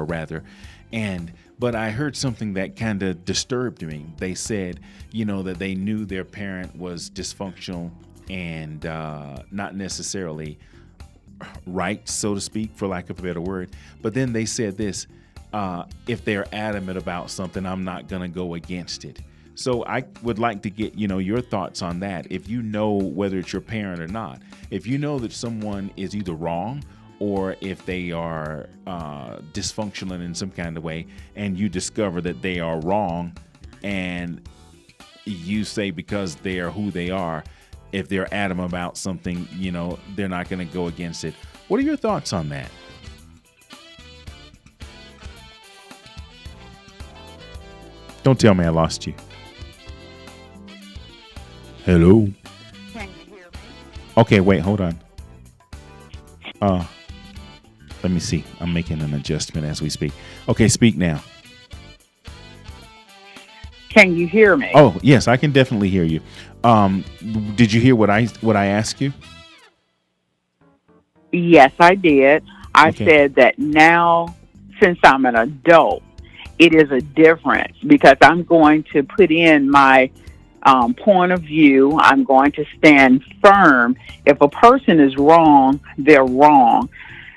rather. But I heard something that kind of disturbed me. They said, that they knew their parent was dysfunctional and not necessarily right, so to speak, for lack of a better word. But then they said this, if they're adamant about something, I'm not going to go against it. So I would like to get, your thoughts on that. If you know whether it's your parent or not, if you know that someone is either wrong or if they are dysfunctional in some kind of way, and you discover that they are wrong, and you say because they are who they are, if they're adamant about something, they're not going to go against it. What are your thoughts on that? Don't tell me I lost you. Hello? Can you hear me? Okay, wait, hold on. Let me see. I'm making an adjustment as we speak. Okay, speak now. Can you hear me? Oh, yes, I can definitely hear you. Did you hear what I asked you? Yes, I did. I Okay. said that now, since I'm an adult, it is a difference, because I'm going to put in my point of view. I'm going to stand firm. If a person is wrong, they're wrong.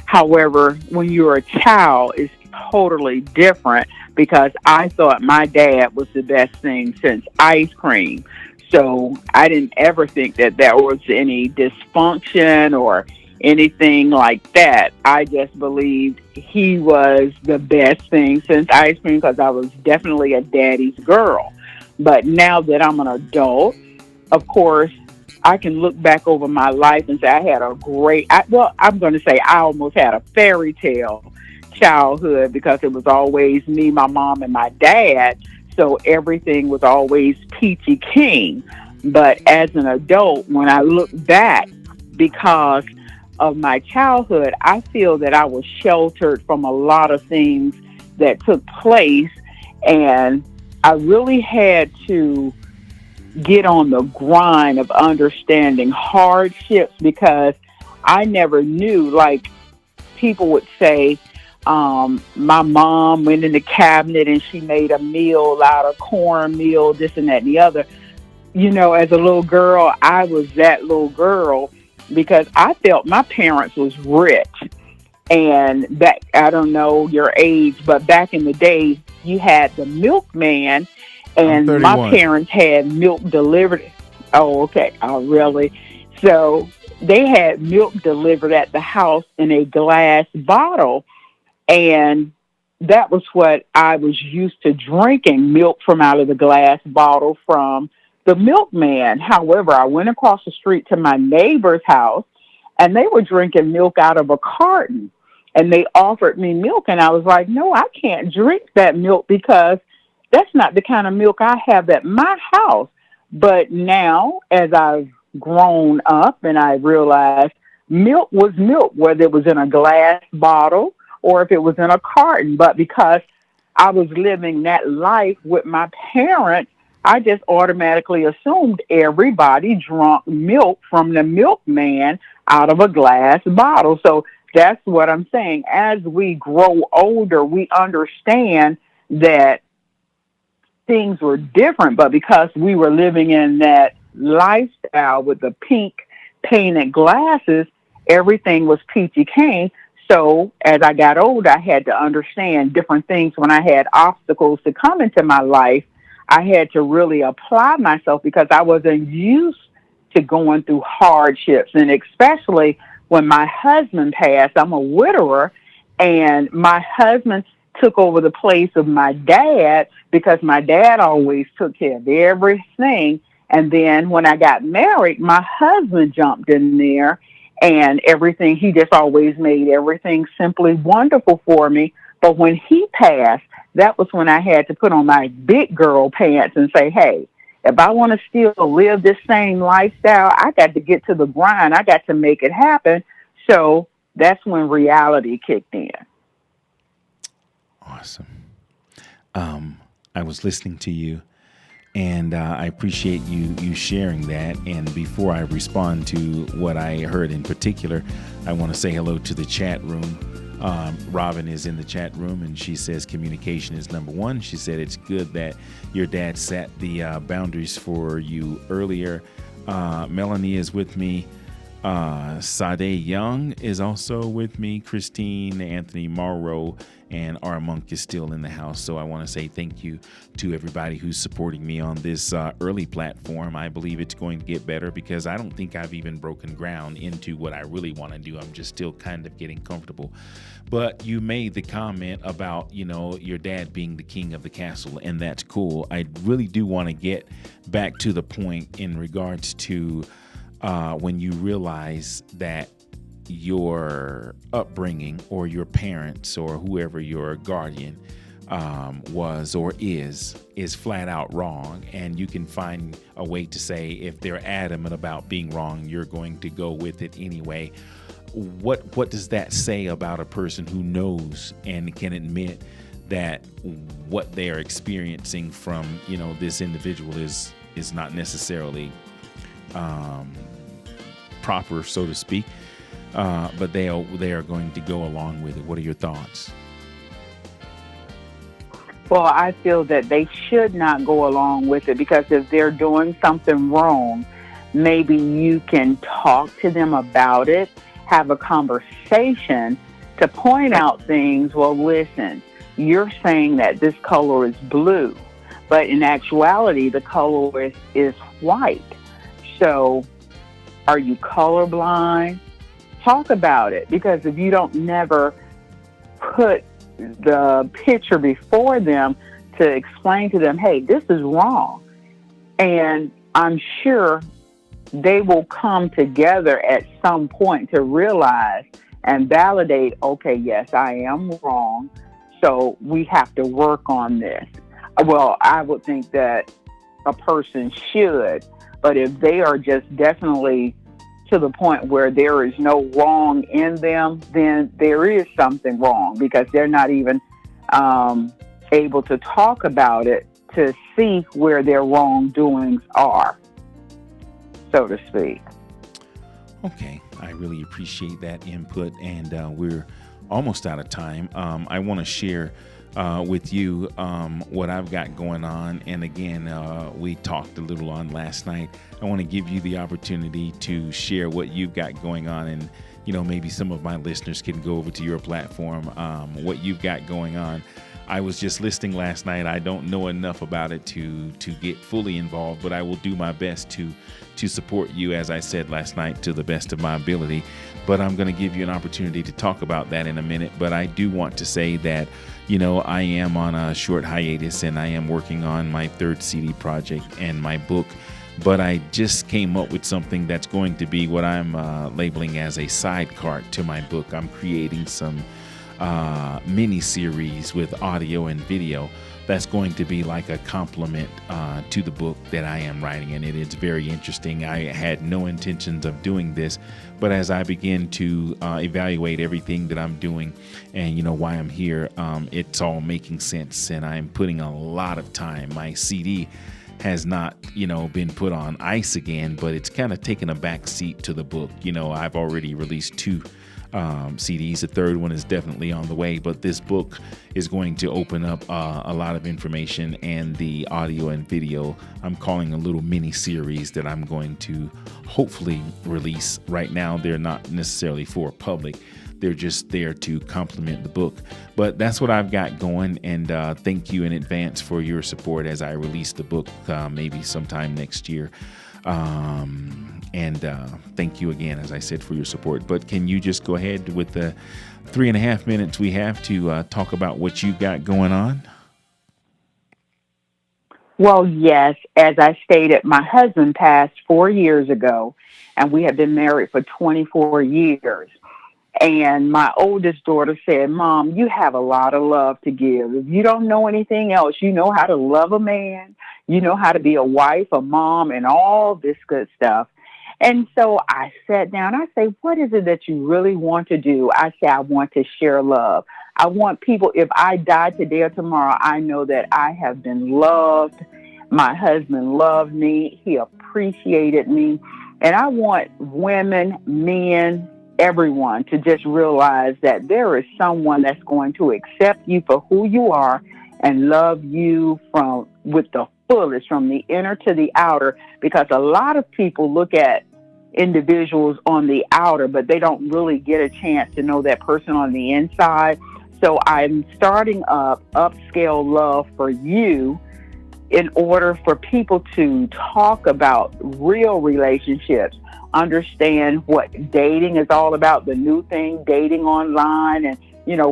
However, when you're a child, it's totally different, because I thought my dad was the best thing since ice cream. So I didn't ever think that there was any dysfunction or anything like that. I just believed he was the best thing since ice cream, because I was definitely a daddy's girl. But now that I'm an adult, of course, I can look back over my life and say I had a I'm going to say I almost had a fairy tale childhood, because it was always me, my mom, and my dad. So everything was always peachy keen. But as an adult, when I look back, because of my childhood, I feel that I was sheltered from a lot of things that took place. And I really had to get on the grind of understanding hardships, because I never knew, like people would say, my mom went in the cabinet and she made a meal out of cornmeal, this and that and the other. As a little girl, I was that little girl, because I felt my parents was rich. And back, I don't know your age, but back in the day, you had the milkman, I'm and my 31. parents had milk delivered. Oh, okay. Oh, really? So they had milk delivered at the house in a glass bottle. And that was what I was used to drinking, milk from out of the glass bottle from the milkman. However, I went across the street to my neighbor's house, and they were drinking milk out of a carton. And they offered me milk, and I was like, no, I can't drink that milk because that's not the kind of milk I have at my house. But now, as I've grown up and I realized milk was milk, whether it was in a glass bottle or if it was in a carton. But because I was living that life with my parents, I just automatically assumed everybody drank milk from the milkman out of a glass bottle. So that's what I'm saying. As we grow older, we understand that things were different, but because we were living in that lifestyle with the pink painted glasses, everything was peachy keen. So as I got older, I had to understand different things. When I had obstacles to come into my life, I had to really apply myself because I wasn't used to going through hardships. And especially when my husband passed, I'm a widower, and my husband took over the place of my dad because my dad always took care of everything. And then when I got married, my husband jumped in there and everything. He just always made everything simply wonderful for me. But when he passed, that was when I had to put on my big girl pants and say, hey, if I want to still live this same lifestyle, I got to get to the grind. I got to make it happen. So that's when reality kicked in. Awesome. I was listening to you, and I appreciate you sharing that. And before I respond to what I heard in particular, I want to say hello to the chat room. Robin is in the chat room, and she says communication is number one. She said it's good that your dad set the boundaries for you earlier. Melanie is with me. Sade Young is also with me. Christine, Anthony Morrow, and our monk is still in the house. So I want to say thank you to everybody who's supporting me on this early platform. I believe it's going to get better because I don't think I've even broken ground into what I really want to do. I'm just still kind of getting comfortable. But you made the comment about, your dad being the king of the castle, and that's cool. I really do want to get back to the point in regards to when you realize that your upbringing or your parents or whoever your guardian was or is flat out wrong, and you can find a way to say if they're adamant about being wrong, you're going to go with it anyway. What does that say about a person who knows and can admit that what they're experiencing from this individual is not necessarily proper, so to speak, but they are going to go along with it? What are your thoughts? Well, I feel that they should not go along with it because if they're doing something wrong, maybe you can talk to them about it, have a conversation to point out things. Well, listen, you're saying that this color is blue, but in actuality, the color is white. So are you colorblind? Talk about it, because if you don't never put the picture before them to explain to them, hey, this is wrong. And I'm sure they will come together at some point to realize and validate, okay, yes, I am wrong. So we have to work on this. Well, I would think that a person should, but if they are just definitely to the point where there is no wrong in them, then there is something wrong because they're not even able to talk about it to see where their wrongdoings are, so to speak. Okay, I really appreciate that input, and we're almost out of time. I want to share with you what I've got going on, and again, we talked a little on last night. I want to give you the opportunity to share what you've got going on, and maybe some of my listeners can go over to your platform, what you've got going on. I was just listening last night. I don't know enough about it to get fully involved, but I will do my best to support you, as I said last night, to the best of my ability. But I'm going to give you an opportunity to talk about that in a minute. But I do want to say that, I am on a short hiatus, and I am working on my third CD project and my book, but I just came up with something that's going to be what I'm labeling as a side cart to my book. I'm creating some mini series with audio and video that's going to be like a complement to the book that I am writing, and it is very interesting. I had no intentions of doing this, but as I begin to evaluate everything that I'm doing and why I'm here, it's all making sense, and I'm putting a lot of time. My CD has not, been put on ice again, but it's kind of taken a back seat to the book. I've already released 2 CDs. The third one is definitely on the way, but this book is going to open up a lot of information, and the audio and video I'm calling a little mini series that I'm going to hopefully release. Right now they're not necessarily for public, they're just there to complement the book, but that's what I've got going. And thank you in advance for your support as I release the book maybe sometime next year. And thank you again, as I said, for your support. But can you just go ahead with the 3.5 minutes we have to talk about what you got going on? Well, yes. As I stated, my husband passed 4 years ago, and we have been married for 24 years. And my oldest daughter said, "Mom, you have a lot of love to give. If you don't know anything else, you know how to love a man, you know how to be a wife, a mom, and all this good stuff." And so I sat down. I say, "What is it that you really want to do?" I say, "I want to share love. I want people, if I die today or tomorrow, I know that I have been loved. My husband loved me. He appreciated me. And I want women, men, everyone to just realize that there is someone that's going to accept you for who you are and love you with the fullest, from the inner to the outer, because a lot of people look at individuals on the outer, but they don't really get a chance to know that person on the inside. So I'm starting up Upscale Love for You in order for people to talk about real relationships, understand what dating is all about, the new thing, dating online, and,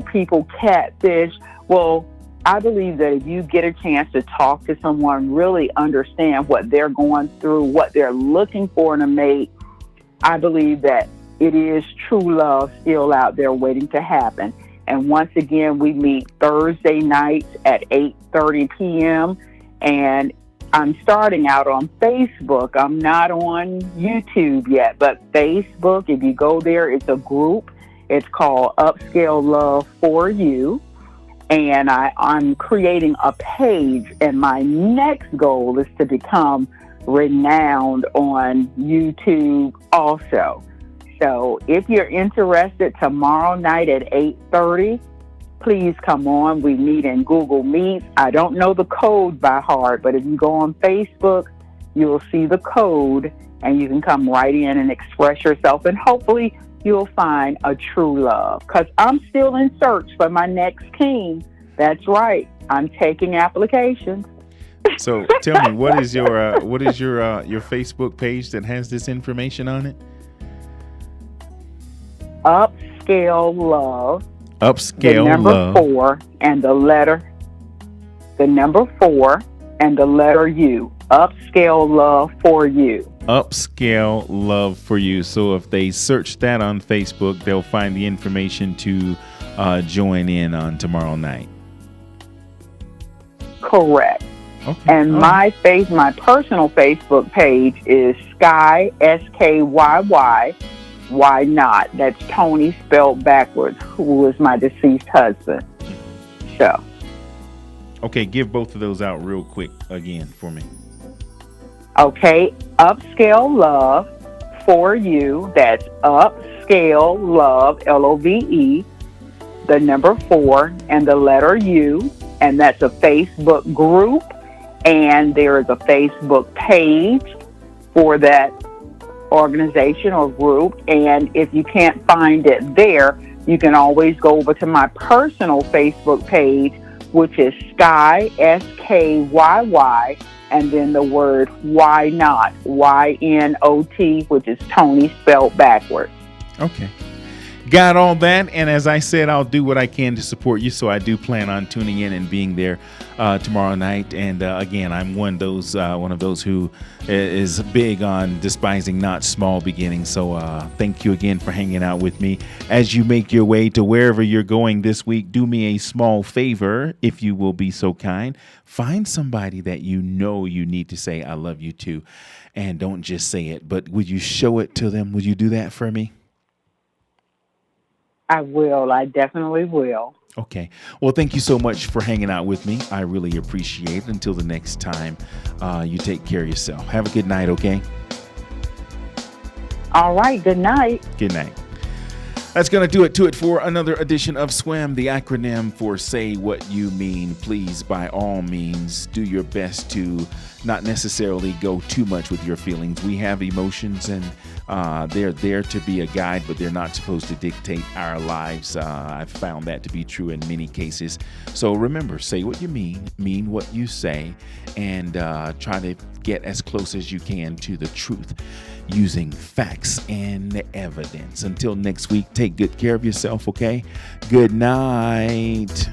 people catfish. Well, I believe that if you get a chance to talk to someone, really understand what they're going through, what they're looking for in a mate, I believe that it is true love still out there waiting to happen. And once again, we meet Thursday nights at 8:30 p.m. And I'm starting out on Facebook. I'm not on YouTube yet, but Facebook, if you go there, it's a group. It's called Upscale Love for You. And I'm creating a page, and my next goal is to become renowned on YouTube also. So if you're interested, tomorrow night at 8:30, please come on. We meet in Google Meet. I don't know the code by heart, but if you go on Facebook, you'll see the code, and you can come right in and express yourself, and hopefully you'll find a true love, because I'm still in search for my next king. That's right. I'm taking applications. So tell me, what is your Facebook page that has this information on it? Upscale Love. Upscale the number Love. 4 and the number 4 and the letter U. Upscale Love for You. Upscale Love for You. So if they search that on Facebook, they'll find the information to join in on tomorrow night. Correct. Okay. And my personal Facebook page is Sky, SKYY. Why not? That's Tony spelled backwards, who was my deceased husband. So. Okay, give both of those out real quick again for me. Okay, Upscale Love for You. That's Upscale Love, LOVE, the number 4 and the letter U. And that's a Facebook group. And there is a Facebook page for that organization or group. And if you can't find it there, you can always go over to my personal Facebook page, which is Sky, SKYY, and then the word Why Not, YNOT, which is Tony spelled backwards. Okay. got all that. And as I said, I'll do what I can to support you. So I do plan on tuning in and being there tomorrow night. And again, I'm one of those who is big on despising not small beginnings. So thank you again for hanging out with me. As you make your way to wherever you're going this week, do me a small favor, if you will be so kind. Find somebody that you know you need to say I love you to. And don't just say it, but would you show it to them? Would you do that for me? I will. I definitely will. Okay. Well, thank you so much for hanging out with me. I really appreciate it. Until the next time, you take care of yourself. Have a good night, okay? All right. Good night. Good night. That's going to do it for another edition of SWYM, the acronym for Say What You Mean. Please, by all means, do your best to not necessarily go too much with your feelings. We have emotions, and they're there to be a guide, but they're not supposed to dictate our lives. I've found that to be true in many cases. So remember, say what you mean what you say, and try to get as close as you can to the truth using facts and evidence. Until next week, take good care of yourself, okay? Good night.